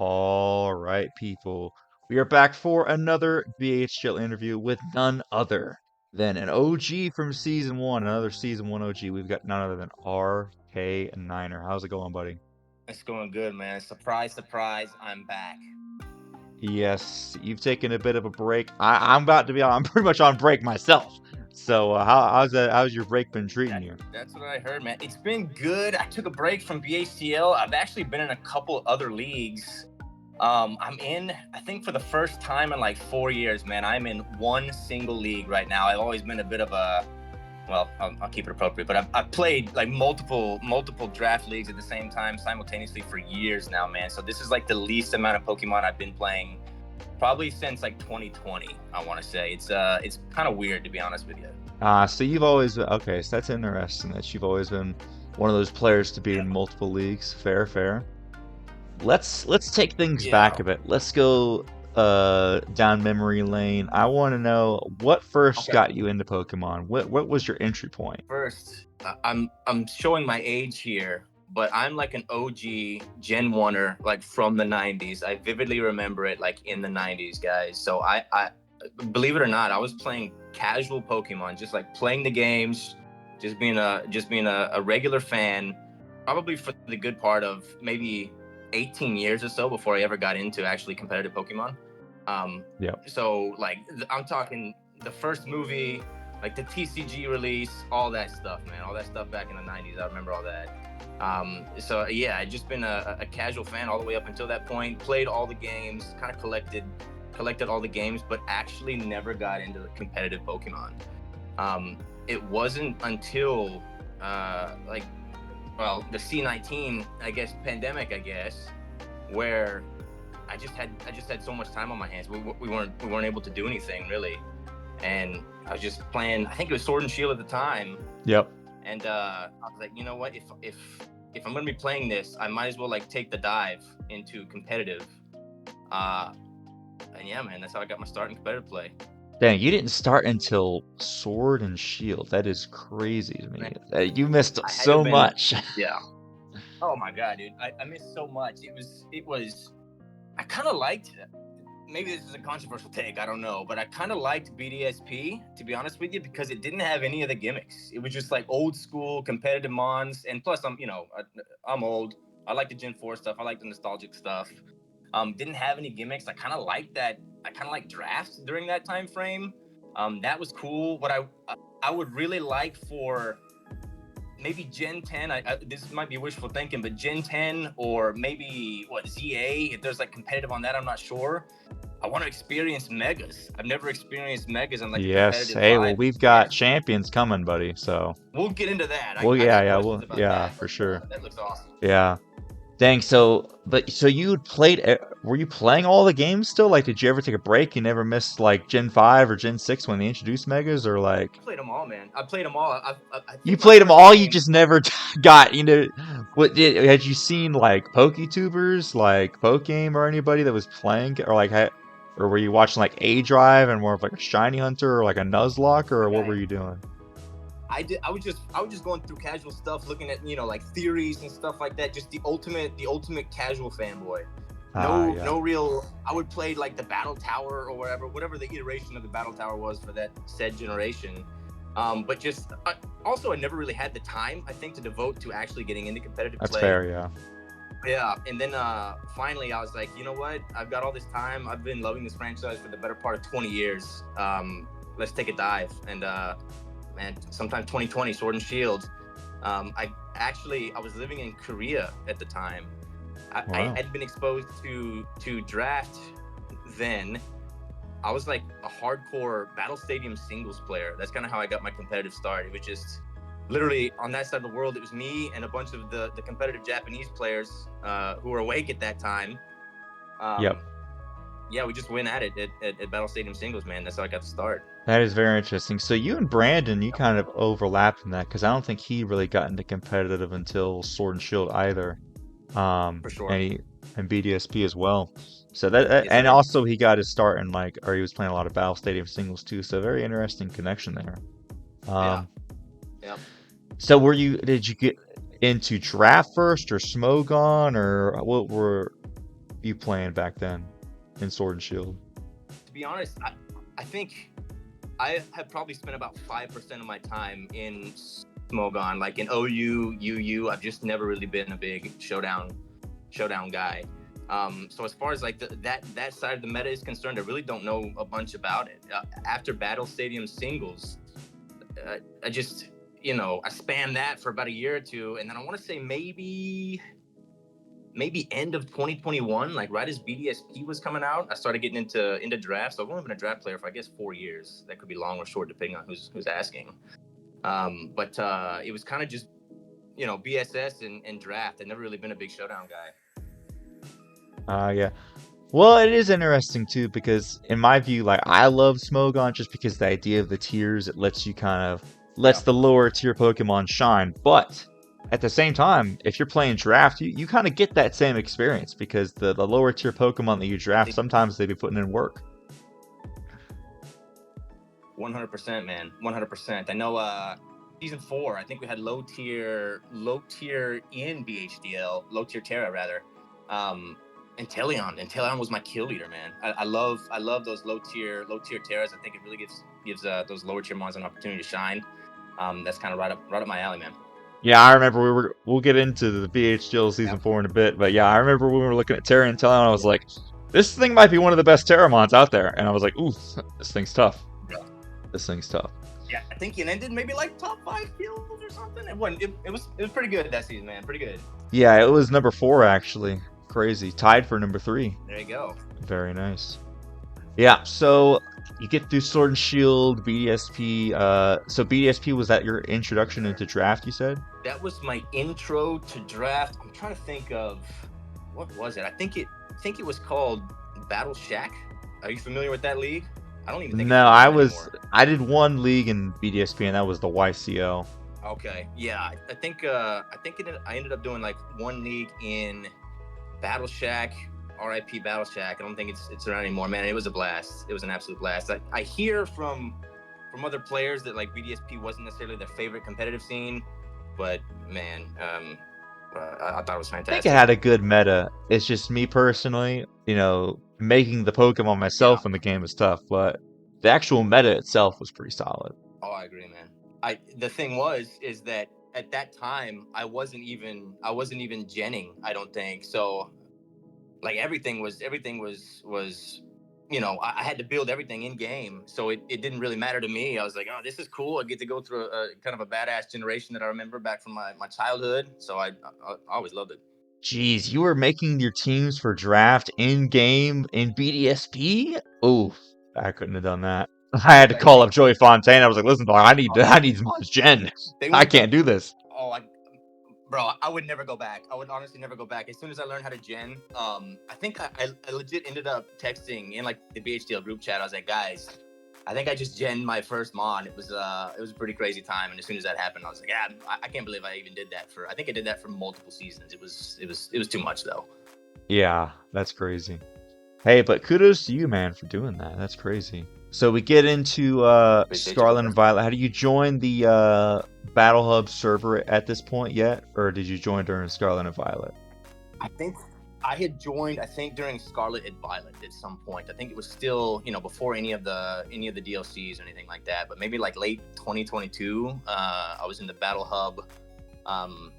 All right, people. We are back for another BHDL interview with none other than an OG from Season 1, another Season 1 OG. We've got none other than RK9er. How's it going, buddy? It's going good, man. Surprise, surprise, I'm back. Yes, you've taken a bit of a break. I'm about to be I'm pretty much on break myself. So how's your break been treating you? That's what I heard, man. It's been good. I took a break from BHDL. I've actually been in a couple other leagues. I'm in, I think for the first time in like 4 years, man, I'm in one single league right now. I've always been a bit of a, well, I'll keep it appropriate, but I've played like multiple draft leagues at the same time simultaneously for years now, man. So this is like the least amount of Pokemon I've been playing probably since like 2020. I want to say it's kind of weird, to be honest with you. So you've always okay, so that's interesting that you've always been one of those players to be in multiple leagues. Fair, fair. Let's take things back Yeah. a bit. Let's go down memory lane. I want to know what first Okay. got you into Pokemon. What was your entry point? First, I'm showing my age here, but I'm like an OG Gen 1er, like from the 90s. I vividly remember it like in the 90s, guys. So I believe it or not, I was playing casual Pokemon, just like playing the games, just being a regular fan, probably for the good part of maybe 18 years or so before I ever got into actually competitive Pokemon. Yep. So like I'm talking the first movie, like the TCG release, all that stuff, man, all that stuff back in the 90s. I remember all that. So yeah, I just been a casual fan all the way up until that point. Played all the games, kind of collected all the games, but actually never got into the competitive Pokemon. It wasn't until like, well, the C19, I guess, pandemic, I guess, where I just had so much time on my hands. We weren't able to do anything really, and I was just playing. I think it was Sword and Shield at the time, Yep. and I was like, you know what? If I'm gonna be playing this, I might as well like take the dive into competitive. And yeah, man, that's how I got my start in competitive play. Dang, you didn't start until Sword and Shield. That is crazy to me. Man, You missed I had to so have been. much. Yeah. Oh my god, dude, I missed so much. It was. I kind of liked it. Maybe this is a controversial take, I don't know, but I kind of liked BDSP, to be honest with you, because it didn't have any of the gimmicks. It was just like old school competitive mons, and plus I'm old. I like the Gen 4 stuff. I like the nostalgic stuff. Didn't have any gimmicks. I kind of liked that. I kind of like drafts during that time frame. That was cool. What I would really like for maybe Gen 10. This might be wishful thinking, but Gen 10 or maybe ZA. If there's like competitive on that, I'm not sure. I want to experience megas. I've never experienced megas on like a Yes. competitive Hey, well, vibe. we've Yeah, got champions coming, buddy. So, we'll get into that. well, I yeah, got yeah, questions well, about yeah, that, for but sure. that looks awesome. Yeah. Dang, so you played, were you playing all the games still? Like, did you ever take a break? You never missed like Gen 5 or Gen 6 when they introduced Megas, or like, I played them all, man. I played them all. I you think my played them first all, you game. just never got, had you seen like PokeTubers, like Pokegame or anybody that was playing, or like, or were you watching like A Drive and more of like a Shiny Hunter or like a Nuzlocke, or what were Okay. you doing? I was just going through casual stuff, looking at like theories and stuff like that. Just the ultimate casual fanboy. Ah, No yeah. real. I would play like the Battle Tower or whatever the iteration of the Battle Tower was for that said generation. But just also I never really had the time, I think, to devote to actually getting into competitive That's play. fair, yeah. Yeah, and then finally I was like, you know what? I've got all this time. I've been loving this franchise for the better part of 20 years. Let's take a dive. And man, sometime 2020, Sword and Shield. I was living in Korea at the time. I Wow. had been exposed to draft then. I was like a hardcore Battle Stadium singles player. That's kind of how I got my competitive start. It was just literally on that side of the world. It was me and a bunch of the competitive Japanese players who were awake at that time. Yep. Um, yeah, we just went at it at Battle Stadium singles, man. That's how I got to start. That is very interesting. So you and Brandon, you kind of overlapped in that because I don't think he really got into competitive until Sword and Shield either. For sure. And BDSP as well. So that Yes, and sir. also he got his start in like, or he was playing a lot of Battle Stadium singles too. So very interesting connection there. Yeah. Um, Yeah. so did you get into draft first or Smogon or what were? you playing back then in Sword and Shield? To be honest, I think I have probably spent about 5% of my time in Smogon, like in OU, UU. I've just never really been a big Showdown guy. So as far as like that side of the meta is concerned, I really don't know a bunch about it. After Battle Stadium singles, I just, I spammed that for about a year or two, and then I want to say maybe end of 2021, like right as BDSP was coming out, I started getting into drafts. So I've only been a draft player for I guess 4 years. That could be long or short depending on who's asking. But it was kind of just BSS and draft. I've never really been a big Showdown guy. Yeah. Well, it is interesting too because in my view, like I love Smogon just because the idea of the tiers, it lets you lets the lower tier Pokemon shine. But at the same time, if you're playing draft, you kind of get that same experience because the lower tier Pokemon that you draft, sometimes they be putting in work. 100%, man. 100%. I know season 4, I think we had low tier in BHDL, low tier Terra rather. And Teleon was my kill leader, man. I love those low tier Terras. I think it really gives those lower tier mons an opportunity to shine. That's kind of right up my alley, man. Yeah, I remember we'll get into the BHDL season 4 in a bit, but yeah, I remember when we were looking at Terra and Teleon, I was like, this thing might be one of the best Terramons out there, and I was like, ooh, this thing's tough. Yeah. This thing's tough. Yeah, I think it ended maybe like top 5 kills or something. It was pretty good that season, man. Pretty good. Yeah, it was number 4 actually. Crazy. Tied for number 3. There you go. Very nice. Yeah, so you get through Sword and Shield, BDSP. So BDSP, was that your introduction into draft, you said? That was my intro to draft. I'm trying to think of what was it? I think it was called Battle Shack. Are you familiar with that league? I don't even think. No, I did one league in BDSP, and that was the YCL. Okay, yeah, I think I ended up doing like one league in Battle Shack. RIP Battle Shack. I don't think it's around anymore, man. It was a blast. It was an absolute blast. I hear from other players that like BDSP wasn't necessarily their favorite competitive scene, but man, I thought it was fantastic. I think it had a good meta. It's just me personally, making the Pokemon myself in the game is tough, but the actual meta itself was pretty solid. Oh, I agree, man. The thing is that at that time I wasn't even genning, I don't think. So like everything was I had to build everything in game, so it didn't really matter to me. I was like, oh, this is cool. I get to go through a kind of a badass generation that I remember back from my childhood, so I always loved it. Jeez, you were making your teams for draft in game in BDSP? Oh, I couldn't have done that. I had to call up Joey Fontaine. I was like, listen, dog, I need Mons Gen. I can't do this. Oh, bro, I would never go back. I would honestly never go back. As soon as I learned how to gen, I think I legit ended up texting in like the BHDL group chat. I was like, guys, I think I just gen my first mon. It was a pretty crazy time. And as soon as that happened, I was like, yeah, I can't believe I even did that I think I did that for multiple seasons. It was too much though. Yeah, that's crazy. Hey, but kudos to you, man, for doing that. That's crazy. So we get into Scarlet and Violet. How do you join the Battle Hub server at this point yet, or did you join during Scarlet and Violet? I think I had joined. I think during Scarlet and Violet at some point. I think it was still before any of the DLCs or anything like that. But maybe like late 2022. I was in the Battle Hub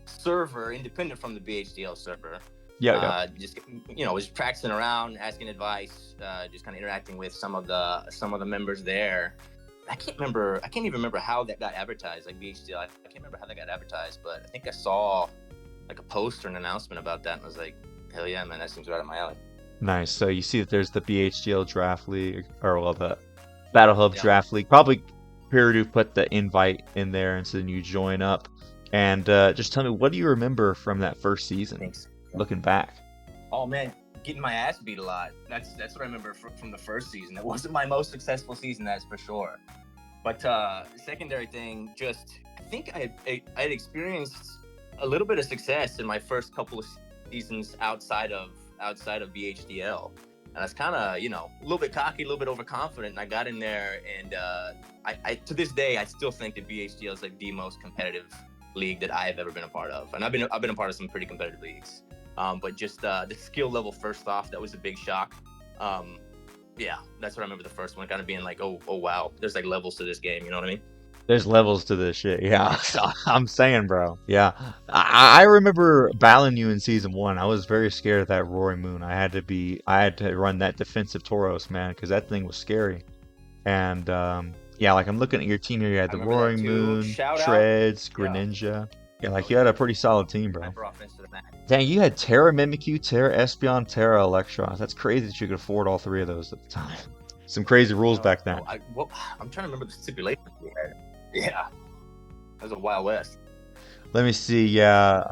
server, independent from the BHDL server. Yeah. Just was practicing around, asking advice, just kind of interacting with some of the members there. I can't even remember how that got advertised, like BHDL. I can't remember how that got advertised, but I think I saw like a post or an announcement about that, and I was like, hell yeah, man, that seems right up my alley. Nice. So you see that there's the BHDL Draft League, or well, the Battle Hub Draft League. Probably Peridou put the invite in there, and so then you join up. And just tell me, what do you remember from that first season? Thanks. Looking back. Oh man, getting my ass beat a lot. That's what I remember from the first season. It wasn't my most successful season, that's for sure. But the secondary thing, just I think I had experienced a little bit of success in my first couple of seasons outside of BHDL. And I was kind of, a little bit cocky, a little bit overconfident. And I got in there, and I to this day, I still think that BHDL is like the most competitive league that I have ever been a part of. And I've been a part of some pretty competitive leagues. But just the skill level first off, that was a big shock. Yeah, that's what I remember the first one kind of being like, oh wow, there's like levels to this game. You know what I mean? There's levels to this shit. Yeah, I'm saying, bro. Yeah, I remember battling you in season 1. I was very scared of that Roaring Moon. I had to run that defensive Tauros, man, because that thing was scary. And yeah, like I'm looking at your team here. You had I the remember that Roaring too. Moon, Shout out. Treads, Yeah. Greninja. Yeah, like you had a pretty solid team, bro. Hyper offense to the max. Dang, you had Terra Mimikyu, Terra Espeon, Terra Electron. That's crazy that you could afford all 3 of those at the time. Some crazy rules back then. I'm trying to remember the stipulations we had. Yeah, that was a Wild West. Let me see. Yeah,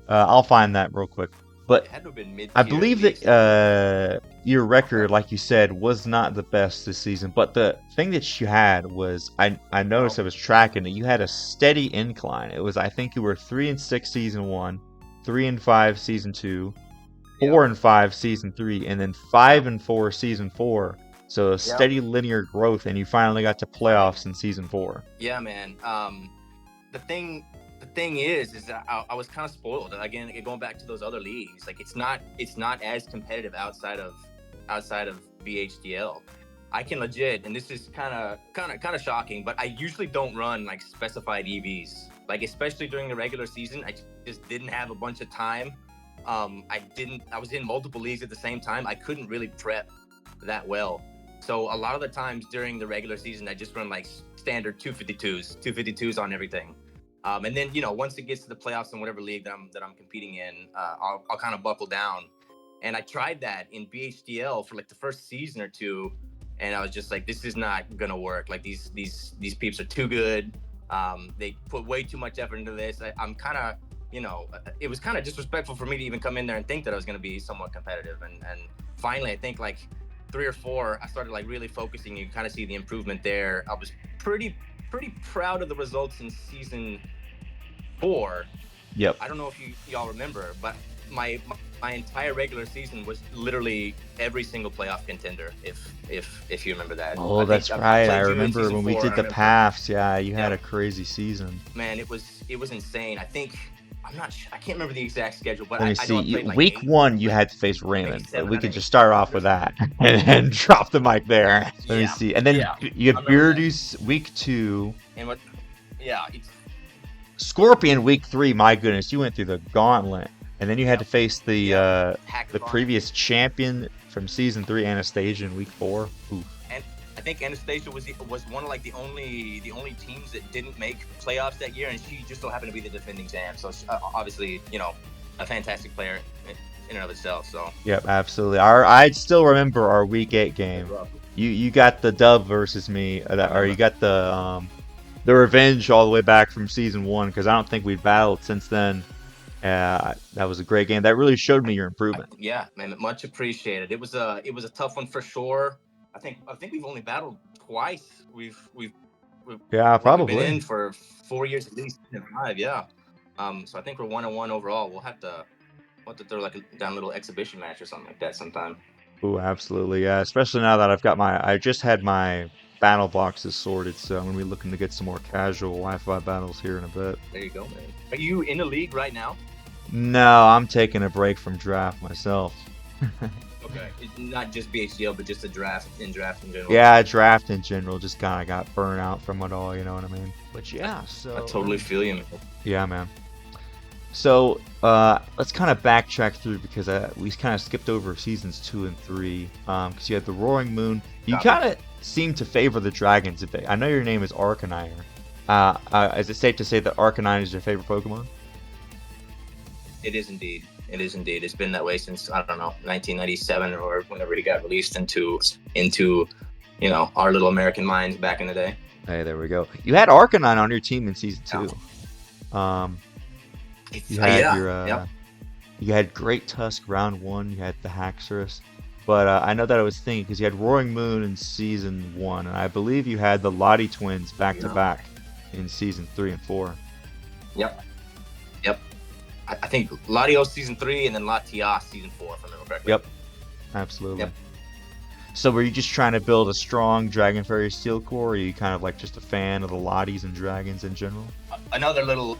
I'll find that real quick. But It had to have been mid-tier I believe at least. that your record, like you said, was not the best this season. But the thing that you had was, I noticed I was tracking it. You had a steady incline. It was, I think you were 3-6 season 1, 3-5 season 2, 4-5 season 3, and then 5-4 season 4. So a steady linear growth, and you finally got to playoffs in season 4. Yeah, man. The thing is that I was kind of spoiled. Again, going back to those other leagues, like it's not as competitive outside of BHDL. I can legit, and this is kind of shocking, but I usually don't run like specified EVs. Like especially during the regular season, I just didn't have a bunch of time. I was in multiple leagues at the same time. I couldn't really prep that well. So a lot of the times during the regular season, I just run like standard 252s on everything. And then, once it gets to the playoffs in whatever league that I'm competing in, I'll kind of buckle down. And I tried that in BHDL for like the first season or two, and I was just like, this is not gonna work. Like these peeps are too good. They put way too much effort into this. I'm kind of, it was kind of disrespectful for me to even come in there and think that I was gonna be somewhat competitive. And finally, I think like 3 or 4, I started like really focusing. You kind of see the improvement there. I was pretty proud of the results in season 4. Yep. I don't know if y'all remember, but my entire regular season was literally every single playoff contender. If you remember that. Oh, that's right. I remember when we did the paths. Yeah, you had a crazy season. Man, it was insane. I think I can't remember the exact schedule, but let me see. I played like week 1, you had to face Raymond. We could just start off with that and drop the mic there. Let me see. And then you have Beardy's week 2. And what? Yeah. Scorpion week 3. My goodness, you went through the gauntlet, and then you had to face the previous champion from season 3, Anastasia, in week 4. Ooh. And I think Anastasia was one of like the only teams that didn't make playoffs that year, and she just so happened to be the defending champ. So obviously, a fantastic player in and of itself. So yep, absolutely. I still remember our week 8 game. You got the dub versus me, or you got the revenge all the way back from season 1, because I don't think we've battled since then. That was a great game. That really showed me your improvement. Yeah, man, much appreciated. It was a tough one for sure. I think we've only battled twice. We've probably been in for 4 years at least. 5, yeah. So I think we're 1-1 overall. We'll have to throw like a little exhibition match or something like that sometime. Ooh, absolutely, yeah. Especially now that I just had my battle boxes sorted, so I'm gonna be looking to get some more casual Wi-Fi battles here in a bit. There you go, man. Are you in a league right now? No, I'm taking a break from draft myself. Okay, it's not just BHDL, but just a draft in general. Yeah, draft in general. Just kind of got burnt out from it all, you know what I mean? But yeah, so I totally feel you, man. Yeah, man. So let's kind of backtrack through, because we kind of skipped over seasons 2 and 3. Because you had the Roaring Moon. You kind of seem to favor the dragons a bit. I know your name is RK9er. Is it safe to say that RK9 is your favorite Pokemon? It is indeed. It's been that way since, I don't know, 1997 or whenever he got released into our little American minds back in the day. Hey, there we go. You had Arcanine on your team in season 2. You had you had Great Tusk round 1. You had the Haxorus. But I know that I was thinking, because you had Roaring Moon in season 1, and I believe you had the Lottie twins back to back in season 3 and 4. Yep. I think Latios season 3 and then Latias season 4, if I remember correctly. Yep, absolutely. Yep. So were you just trying to build a strong Dragon Fairy Steel core, or are you kind of like just a fan of the Lotties and dragons in general? Another little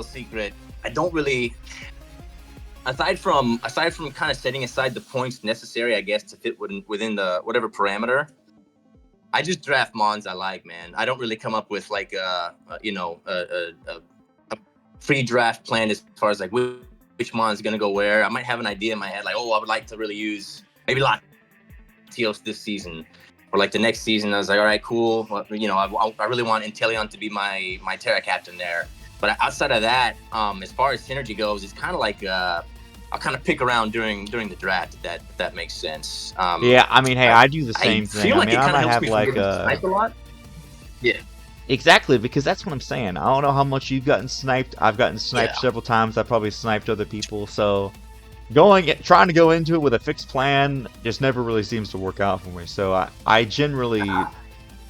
secret. I don't really aside from kind of setting aside the points necessary, I guess, to fit within the whatever parameter, I just draft mons I like, man. I don't really come up with like a pre-draft plan as far as like which mon's gonna go where. I might have an idea in my head, like, oh, I would like to really use maybe Latios this season, or like the next season. I was like, all right, cool. Well, I really want Inteleon to be my Terra captain there. But outside of that, as far as synergy goes, it's kind of like I'll kind of pick around during the draft, if that makes sense. Yeah, I mean, hey, I do the same thing. Feel like I mean, it I kind of might helps have me from like getting sniped a lot. Yeah. Exactly, because that's what I'm saying. I don't know how much you've gotten sniped. I've gotten sniped several times. I've probably sniped other people. So trying to go into it with a fixed plan just never really seems to work out for me. So I generally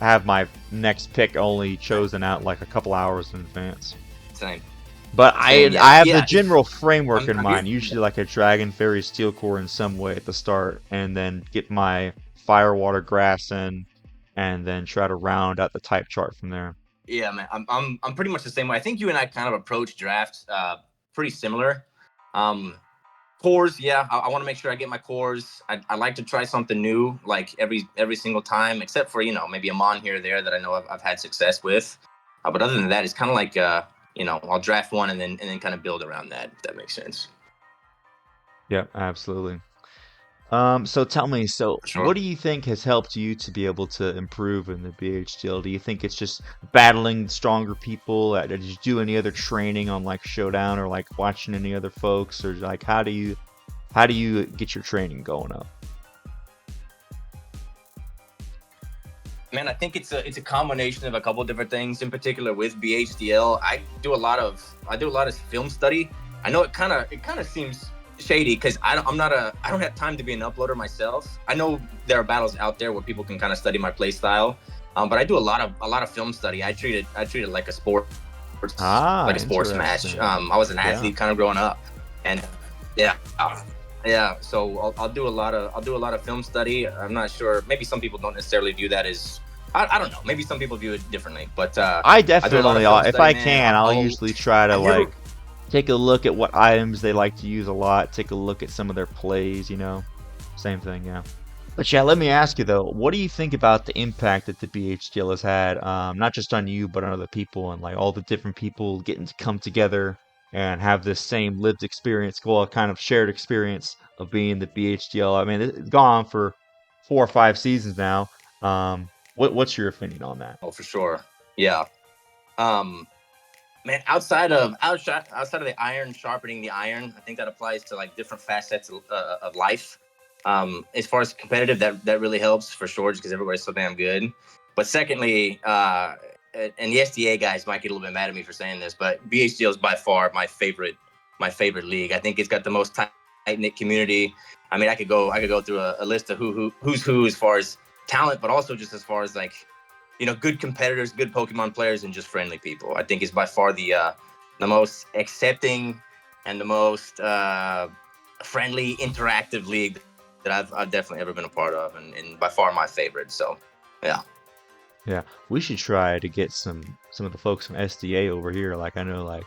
have my next pick only chosen out like a couple hours in advance. Same. But Same, yeah. I have Yeah, the general framework in I'm mind. used to Usually like a Dragon Fairy Steel Core in some way at the start, and then get my Fire Water Grass in, and then try to round out the type chart from there. Yeah, man, I'm pretty much the same way. I think you and I kind of approach drafts pretty similar. Cores, yeah, I want to make sure I get my cores. I like to try something new, like every single time, except for maybe a mon here or there that I know I've had success with. But other than that, it's kind of like I'll draft one and then kind of build around that. If that makes sense. Yep, absolutely. So tell me, so For sure. what do you think has helped you to be able to improve in the BHDL? Do you think it's just battling stronger people? Did you do any other training on like Showdown, or like watching any other folks, or like how do you get your training going up? Man, I think it's a combination of a couple of different things. In particular, with BHDL, I do a lot of film study. I know it kind of seems shady because I don't have time to be an uploader myself. I know there are battles out there where people can kind of study my play style, but I do a lot of film study. I treat it like a sport, like a sports match. I was an athlete kind of growing up, and yeah. So I'll do a lot of film study. I'm not sure. Maybe some people don't necessarily view that as I don't know. Maybe some people view it differently, but I definitely, if I can, I'll man. usually try to like take a look at what items they like to use a lot. Take a look at some of their plays. Same thing, yeah. But yeah, let me ask you though, what do you think about the impact that the BHDL has had, not just on you, but on other people, and like all the different people getting to come together and have this same lived experience, well, kind of shared experience of being the BHDL? I mean, it's gone on for 4 or 5 seasons now. What's your opinion on that? Oh, for sure. Yeah. Man, outside of the iron sharpening the iron, I think that applies to like different facets of life. As far as competitive, that really helps for sure, just because everybody's so damn good. But secondly, and the SDA guys might get a little bit mad at me for saying this, but BHDL is by far my favorite league. I think it's got the most tight knit community. I mean, I could go through a list of who's who as far as talent, but also just as far as like, good competitors, good Pokemon players, and just friendly people. I think is by far the most accepting and the most friendly, interactive league that I've definitely ever been a part of, and by far my favorite. So, yeah. Yeah, we should try to get some of the folks from SDA over here. Like I know, like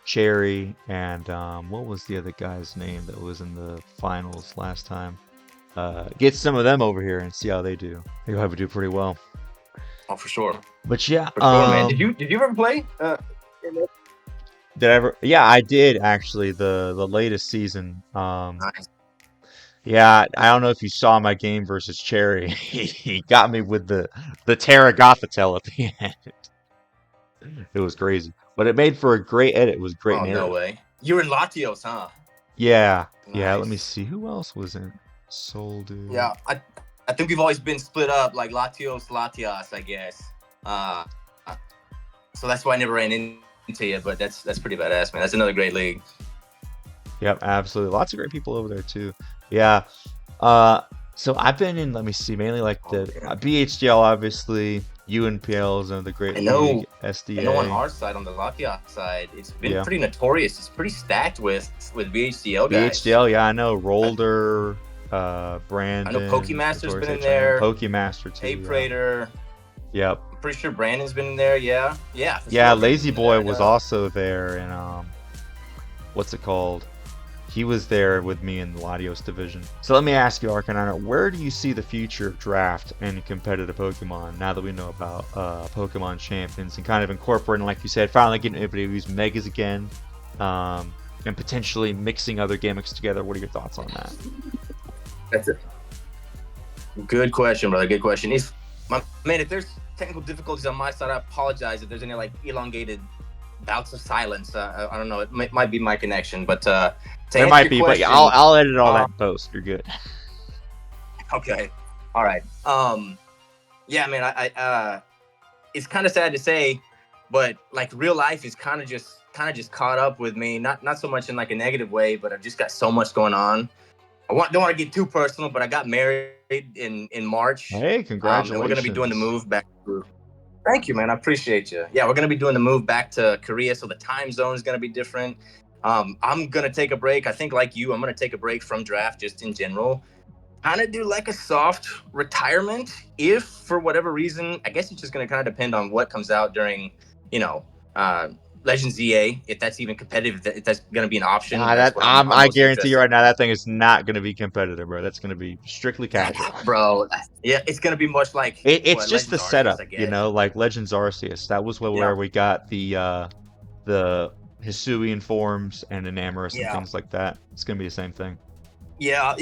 Cherry and what was the other guy's name that was in the finals last time? Get some of them over here and see how they do. They'll have to do pretty well. Oh, for sure. But yeah, for sure, man. Did you ever play? Did I ever? Yeah, I did actually. The latest season. Nice. Yeah, I don't know if you saw my game versus Cherry. He got me with the Terragothitelle at the end. It was crazy, but it made for a great edit. It was great narrative. No way. You were in Latios, huh? Yeah, nice. Yeah. Let me see who else was in Soul Dude. Yeah, I think we've always been split up, like Latios, I guess. So that's why I never ran into you, but that's pretty badass, man. That's another great league. Yep, absolutely. Lots of great people over there too. Yeah. So I've been in, let me see, mainly like the BHDL, obviously. UNPL is another great league. SDA. I know on our side, on the Latios side, it's been pretty notorious. It's pretty stacked with BHDL guys. BHDL, yeah, I know. Rolder, Brandon. I know Pokemaster's been in there. Pokemaster too. Ape Raider. Yep. I'm pretty sure Brandon's been in there. Yeah. Yeah, Lazy Boy was also there, and what's it called? He was there with me in the Latios division. So let me ask you, RK9er, where do you see the future of draft and competitive Pokemon now that we know about Pokemon Champions and kind of incorporating, like you said, finally getting everybody to use Megas again, and potentially mixing other gimmicks together? What are your thoughts on that? That's it. Good question, brother. Good question. If there's technical difficulties on my side, I apologize. If there's any like elongated bouts of silence, I don't know. It might be my connection, but there might be, question, but I'll edit all that in post. You're good. Okay. All right. Yeah, man. I it's kind of sad to say, but like real life is kind of just caught up with me. Not so much in like a negative way, but I've just got so much going on. Don't want to get too personal, but I got married in March. Hey, congratulations! And we're gonna be doing the move back. Thank you, man. I appreciate you. Yeah, we're gonna be doing the move back to Korea, so the time zone is gonna be different. I'm gonna take a break. I think, like you, I'm gonna take a break from draft just in general. Kind of do like a soft retirement, if for whatever reason. I guess it's just gonna kind of depend on what comes out during, Legends EA, if that's even competitive, if that's going to be an option. I guarantee you right now, that thing is not going to be competitive, bro. That's going to be strictly casual. Bro, yeah, it's going to be much like... It's just the setup, like Legends Arceus. That was where we got the Hisuian forms and Enamorus and things like that. It's going to be the same thing. Yeah,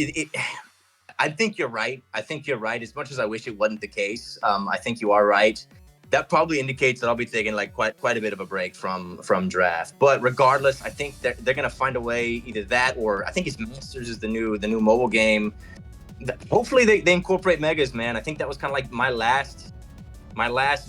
I think you're right. As much as I wish it wasn't the case, I think you are right. That probably indicates that I'll be taking like quite a bit of a break from draft. But regardless, I think they're gonna find a way, either that or I think it's Masters is the new mobile game. Hopefully they incorporate Megas, man. I think that was kind of like my last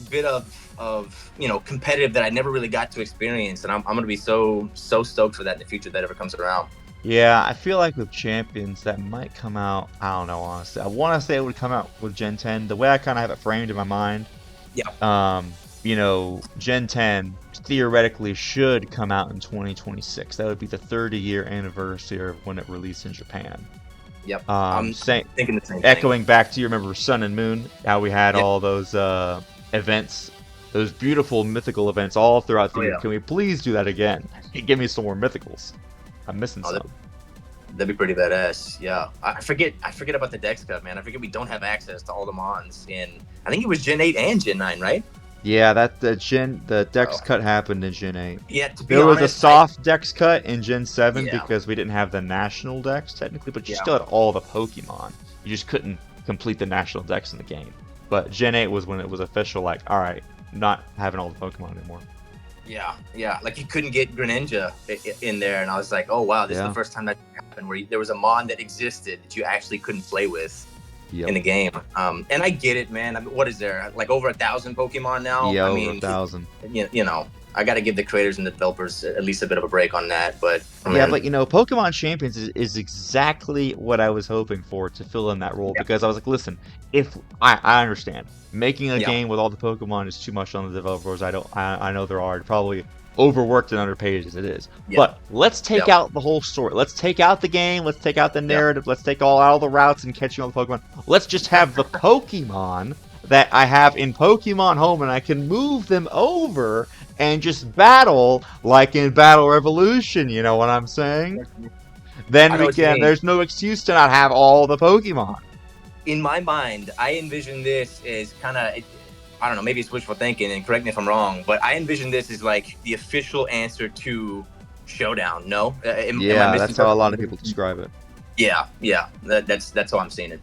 bit of competitive that I never really got to experience, and I'm gonna be so stoked for that in the future if that ever comes around. Yeah, I feel like with Champions that might come out. I don't know, honestly. I want to say it would come out with Gen 10. The way I kind of have it framed in my mind. Yeah. Gen 10 theoretically should come out in 2026. That would be the 30-year anniversary of when it released in Japan. Yep. I'm thinking the same thing. Echoing back to, you remember Sun and Moon, how we had all those events, those beautiful mythical events all throughout the year. Can we please do that again? Give me some more mythicals. I'm missing some. That'd be pretty badass. Yeah, I forget about the Dex cut, man. I forget we don't have access to all the Mons in. I think it was Gen 8 and Gen 9, right? Yeah, the Dex cut happened in Gen 8. Yeah, to be honest, was a soft Dex cut in Gen 7 because we didn't have the national Dex technically, but you still had all the Pokemon. You just couldn't complete the national Dex in the game. But Gen 8 was when it was official, like, all right, not having all the Pokemon anymore. Yeah. Like you couldn't get Greninja in there, and I was like, oh wow, this is the first time that happened where there was a Mon that existed that you actually couldn't play with in the game. And I get it, man. I mean, what is there? Like over 1,000 Pokemon now? Yeah, over 1,000. I got to give the creators and the developers at least a bit of a break on that. But Pokemon Champions is exactly what I was hoping for to fill in that role because I was like, listen, if I understand making a game with all the Pokemon is too much on the developers. I know there are probably overworked and underpaid as it is. But let's take out the whole story. Let's take out the game. Let's take out the narrative. Let's take all the routes and catching all the Pokemon. Let's just have the Pokemon that I have in Pokemon Home, and I can move them over and just battle like in Battle Revolution. You know what I'm saying? Then there's no excuse to not have all the Pokemon. In my mind, I envision this as kind of, I don't know, maybe it's wishful thinking, and correct me if I'm wrong, but I envision this as like the official answer to Showdown. No? That's how a lot of people describe it. Yeah. That's how I'm seeing it.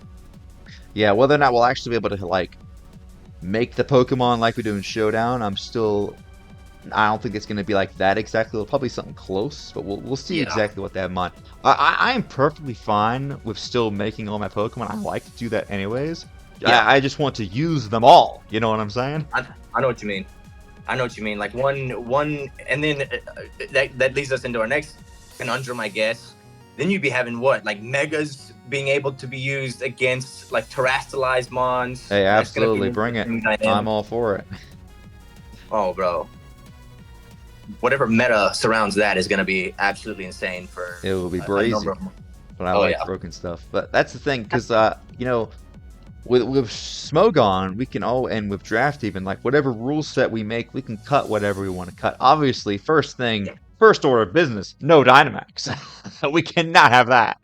Yeah, whether or not we'll actually be able to like make the Pokemon like we do in Showdown, I don't think it's going to be like that exactly. It'll probably be something close, but we'll see exactly what they have in mind. I am perfectly fine with still making all my Pokemon. I like to do that anyways. Yeah. I just want to use them all. You know what I'm saying? I know what you mean. Like one, and then that leads us into our next conundrum, I guess. Then you'd be having what, like Megas being able to be used against like terrestrialized Mons. Hey, absolutely, bring it. I'm all for it. Oh, bro. Whatever meta surrounds that is going to be absolutely insane for. It will be brazy. But I like broken stuff. But that's the thing, because with Smogon, we can and with Draft even, like whatever rule set we make, we can cut whatever we want to cut. Obviously, first thing, first order of business, no Dynamax. We cannot have that.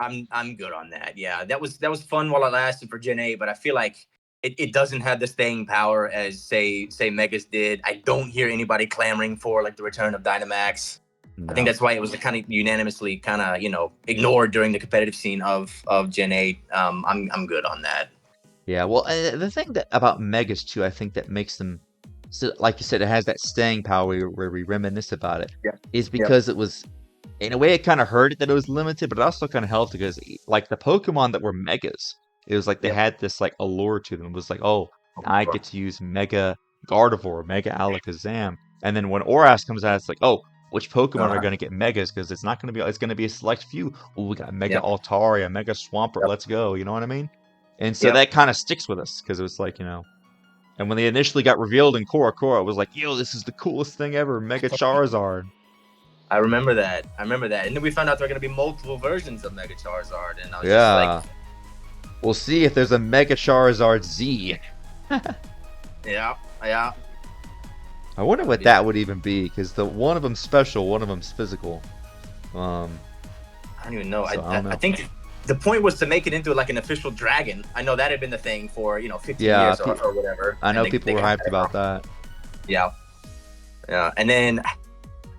I'm good on that. Yeah, that was fun while it lasted for Gen 8, but I feel like it doesn't have the staying power as say Megas did. I don't hear anybody clamoring for like the return of Dynamax. No. I think that's why it was kind of unanimously kind of ignored during the competitive scene of Gen 8. I'm good on that. Yeah, well, the thing that about Megas too, I think that makes them, so like you said, it has that staying power where we reminisce about it, Yeah. is because it was, in a way, it kind of hurt it that it was limited, but it also kind of helped because, like, the Pokemon that were Megas, it was like they had this like allure to them. It was like, oh, I get to use Mega Gardevoir, Mega Alakazam, and then when Oras comes out, it's like, oh, which Pokemon are going to get Megas? Because it's not going to be, it's going to be a select few. Oh, we got Mega Altaria, Mega Swampert, let's go. You know what I mean? And so that kind of sticks with us because it was like, and when they initially got revealed in Cora, it was like, yo, this is the coolest thing ever, Mega Charizard. I remember that. And then we found out there are going to be multiple versions of Mega Charizard, and I was just like, we'll see if there's a Mega Charizard Z. yeah. I wonder what that would even be, because one of them's special, one of them's physical. I don't even know. So I think the point was to make it into like an official dragon. I know that had been the thing for 15 years or whatever. I know people were hyped about that. Yeah. And then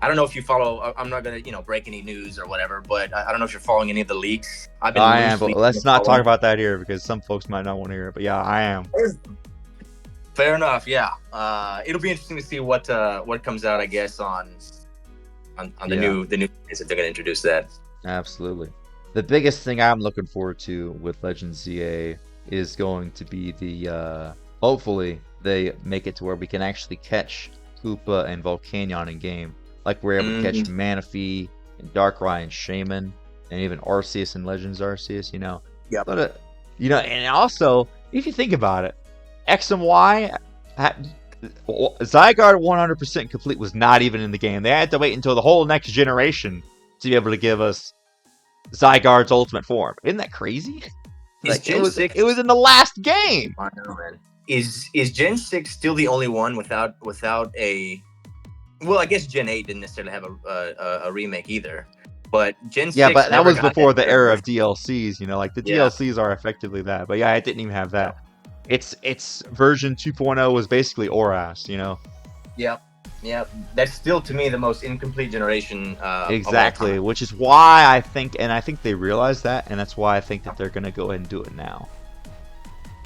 I don't know if you follow. I'm not gonna break any news or whatever, but I don't know if you're following any of the leaks. I am, but let's not talk about that here because some folks might not want to hear it. But yeah, I am. Fair enough. Yeah. It'll be interesting to see what comes out. I guess on the new that they're gonna introduce that. Absolutely. The biggest thing I'm looking forward to with Legends ZA is going to be the hopefully they make it to where we can actually catch Koopa and Volcanion in game. Like we're able to catch Manaphy and Darkrai and Shaman and even Arceus and Legends Arceus, Yeah. But and also if you think about it, X and Y Zygarde 100% complete was not even in the game. They had to wait until the whole next generation to be able to give us Zygarde's ultimate form. Isn't that crazy? It was in the last game. I know, man. Is Gen 6 still the only one without a? Well, I guess Gen 8 didn't necessarily have a remake either. But Gen 6. Yeah, but that was before the era of DLCs. Like the DLCs are effectively that. But yeah, it didn't even have that. Its version 2.0 was basically Oras. Yeah, that's still to me the most incomplete generation. Exactly, which is why I think they realize that, and that's why I think that they're gonna go ahead and do it now.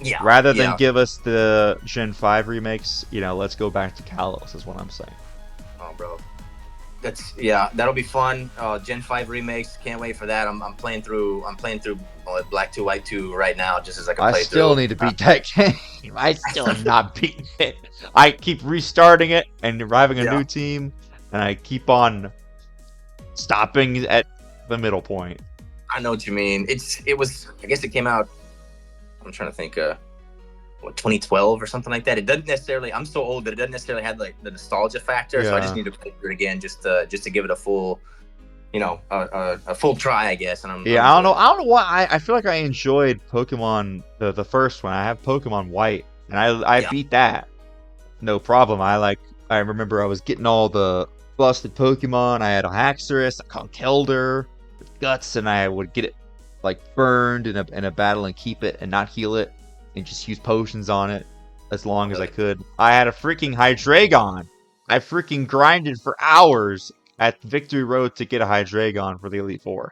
Yeah. Rather than give us the Gen 5 remakes, let's go back to Kalos, is what I'm saying. Oh, bro, that'll be fun. Gen 5 remakes, can't wait for that. I'm playing through Black 2 White 2 right now, just as I can play through. I still need to beat that game. I still have not beaten it. I keep restarting it and arriving a new team, and I keep on stopping at the middle point. I know what you mean. I guess it came out, I'm trying to think, 2012 or something like that. It doesn't necessarily, I'm so old that it doesn't necessarily have like the nostalgia factor, so I just need to play through it again just to give it a full, a full try, I guess. And I don't know why. I feel like I enjoyed Pokemon the first one. I have Pokemon White, and I beat that, no problem. I remember I was getting all the busted Pokemon. I had a Haxorus, a Conkeldurr, Guts, and I would get it like burned in a battle and keep it and not heal it and just use potions on it as long as I could. I had a freaking Hydreigon. I freaking grinded for hours at Victory Road to get a Hydreigon for the Elite Four.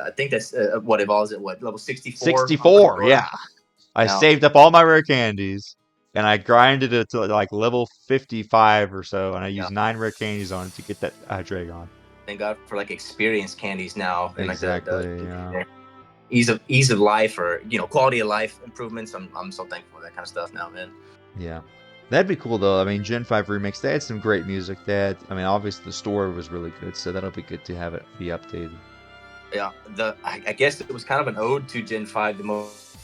I think that's what evolves at level 64? 64, yeah. I saved up all my rare candies and I grinded it to like level 55 or so, and I used 9 rare candies on it to get that Hydreigon. Thank God for like experience candies now. Exactly, and yeah. Ease of life, or quality of life improvements. I'm so thankful for that kind of stuff now, man. Yeah, that'd be cool though. I mean, Gen 5 remakes, they had some great music. Obviously the story was really good, so that'll be good to have it be updated. Yeah, I guess it was kind of an ode to Gen 5, the most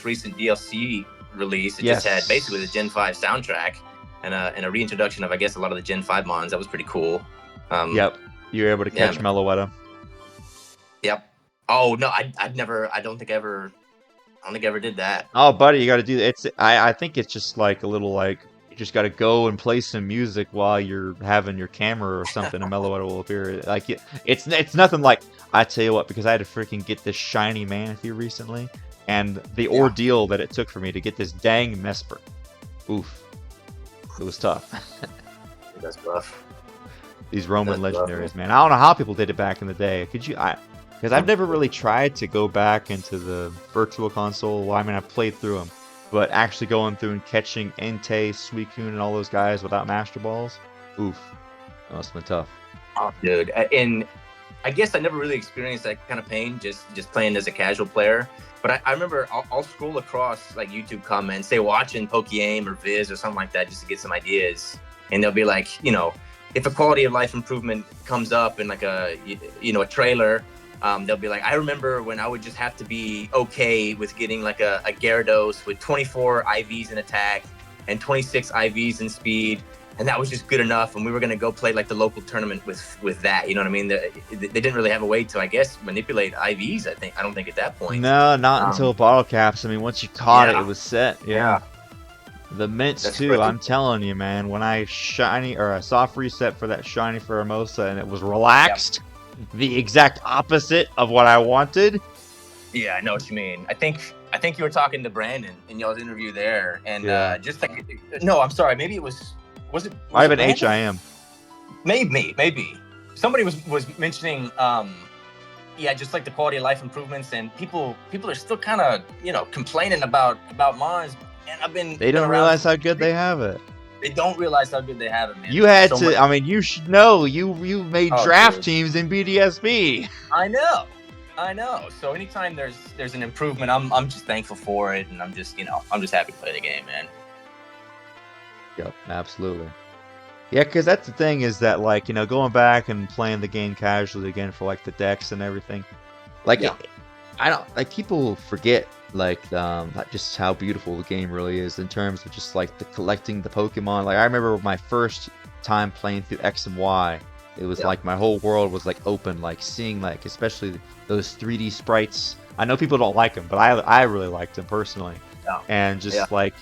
recent DLC release. It just had basically the Gen 5 soundtrack and a reintroduction of, I guess, a lot of the Gen 5 mons. That was pretty cool. Yep, you were able to catch Meloetta. Yep. Oh no, I don't think I ever did that. Oh, buddy, you got to do it. I think it's just like a little just got to go and play some music while you're having your camera or something, a Meloetta will appear. Like it's nothing like, I tell you what, because I had to freaking get this shiny Manatee recently, and the Yeah. ordeal that it took for me to get this dang Mesper. Oof. It was tough. That's rough. These Roman That's rough, legendaries, man. I don't know how people did it back in the day. Could you? Because I've never really tried to go back into the Virtual Console. Well, I mean, I've played through them, but actually going through and catching Entei, Suicune, and all those guys without Master Balls, oof, that must have been tough. Oh, dude. And I guess I never really experienced that kind of pain just playing as a casual player. But I remember I'll scroll across like YouTube comments, say watching Pokéaim or Viz or something like that just to get some ideas. And they'll be like, you know, if a quality of life improvement comes up in like a trailer, they'll be like, I remember when I would just have to be okay with getting like a Gyarados with 24 IVs in attack and 26 IVs in speed. And that was just good enough. And we were going to go play like the local tournament with that. You know what I mean? They didn't really have a way to, I guess, manipulate IVs. I don't think at that point. No, not until bottle caps. I mean, once you caught it, it was set. Yeah. The mints That's too. crazy. I'm telling you, man. When I soft reset for that shiny Pheromosa and it was relaxed, the exact opposite of what I wanted. Yeah, I know what you mean. I think you were talking to Brandon in y'all's interview there, and just like, no, I'm sorry. Maybe it was it? Might have it been Brandon? HIM. Maybe. Somebody was mentioning, just like the quality of life improvements, and people are still kind of complaining about Mons. And they don't realize how good they have it. They don't realize how good they have it, man. You had to. I mean, you should know. You made draft teams in BDSB. I know. So anytime there's an improvement, I'm just thankful for it, and I'm just happy to play the game, man. Yep, absolutely. Yeah, because that's the thing is that, like, going back and playing the game casually again for like the decks and everything, like, I don't like people forget like just how beautiful the game really is in terms of just like the collecting the Pokemon. Like I remember my first time playing through X and Y, it was like my whole world was like open, like seeing like especially those 3D sprites. I know people don't like them, but I really liked them personally. And just like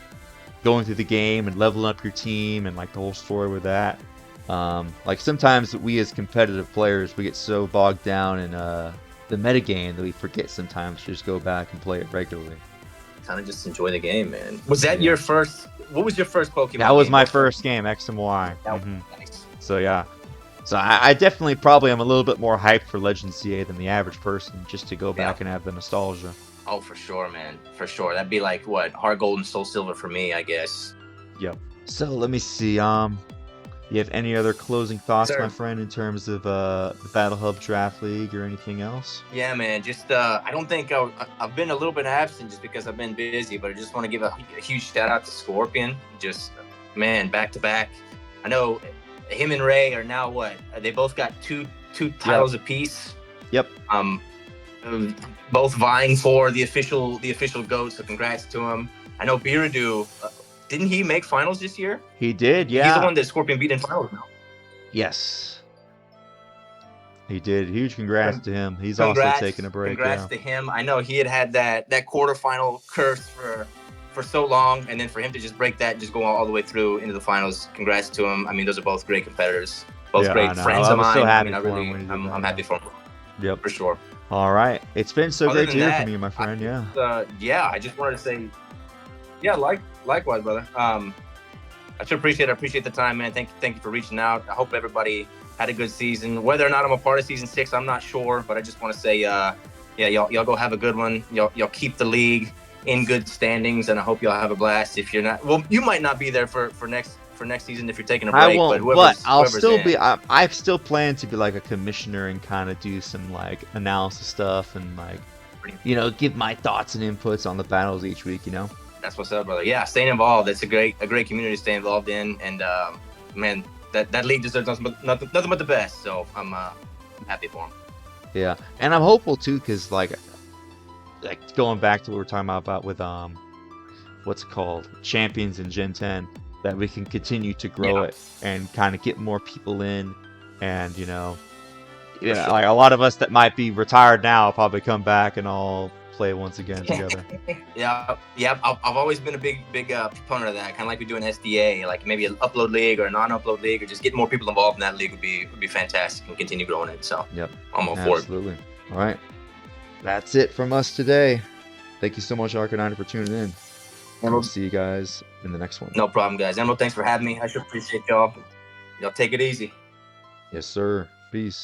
going through the game and leveling up your team and like the whole story with that. Like sometimes we as competitive players, we get so bogged down in the metagame that we forget sometimes to just go back and play it regularly. Kind of just enjoy the game, man. Was that your first? What was your first Pokemon? That was my first game, X and Y. Nice. So yeah. So I definitely probably am a little bit more hyped for Legend CA than the average person, just to go back and have the nostalgia. Oh, for sure, man. For sure. That'd be like what? Heart Gold and Soul Silver for me, I guess. Yep. So let me see. You have any other closing thoughts, my friend, in terms of the Battle Hub Draft League or anything else? Yeah, man. Just I don't think I've been a little bit absent just because I've been busy, but I just want to give a huge shout out to Scorpion. Just, man, back to back. I know him and Ray are now what? They both got two titles apiece. Yep. Both vying for the official GOAT. So congrats to him. I know Biridu. Didn't he make finals this year? He did, yeah. He's the one that Scorpion beat in finals now. Yes. He did. Huge congrats to him. He's also taking a break. Congrats to him. I know he had that quarterfinal curse for so long, and then for him to just break that and just go all the way through into the finals. Congrats to him. I mean, those are both great competitors. Both great friends of mine. So happy I'm happy for him. Yep. For sure. All right. It's been so great to hear from you, my friend. I just wanted to say, likewise, brother. I should appreciate the time, man. Thank you for reaching out. I hope everybody had a good season. Whether or not I'm a part of season 6, I'm not sure, but I just want to say, y'all go have a good one. Y'all keep the league in good standings, and I hope y'all have a blast. If you're not, well, you might not be there for next season if you're taking a break. I won't, but I'll still be. I still plan to be like a commissioner and kind of do some like analysis stuff and like, give my thoughts and inputs on the battles each week. That's what's up, brother. Yeah, staying involved. It's a great community to stay involved in, and man, that league deserves nothing but the best. So I'm happy for him. Yeah, and I'm hopeful too, because like going back to what we were talking about with what's it called, Champions in Gen 10, that we can continue to grow it and kind of get more people in, and like a lot of us that might be retired now will probably come back and all play once again together. Yeah. I've always been a big proponent of that. Kind of like we do an SDA, like maybe an upload league or a non-upload league, or just get more people involved in that league would be fantastic and continue growing it. So Yep. I'm all for it. Absolutely. All right. That's it from us today. Thank you so much, RK9er, for tuning in. And we'll see you guys in the next one. No problem, guys. Emerald, thanks for having me. I sure appreciate y'all. Y'all take it easy. Yes, sir. Peace.